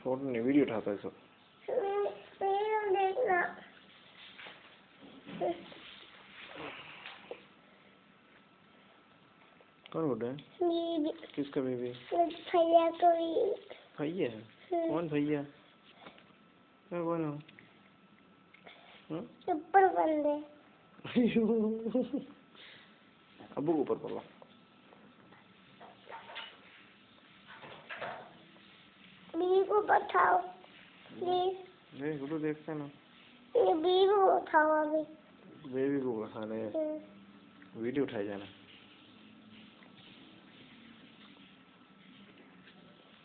Photo नहीं video उठाता है सब। देखना कौन बोल रहा है? बेबी। किसका बेबी? भैया का बेबी। भैया? कौन भैया? कौन हो? ऊपर बंद है। अब्बू को ऊपर पकड़ो। बेबी को बताओ प्लीज। देख तो देखते ना। ये बेबी को उठाओ अभी। बेबी को उठाने वीडियो उठाई जाना।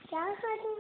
क्या करूं?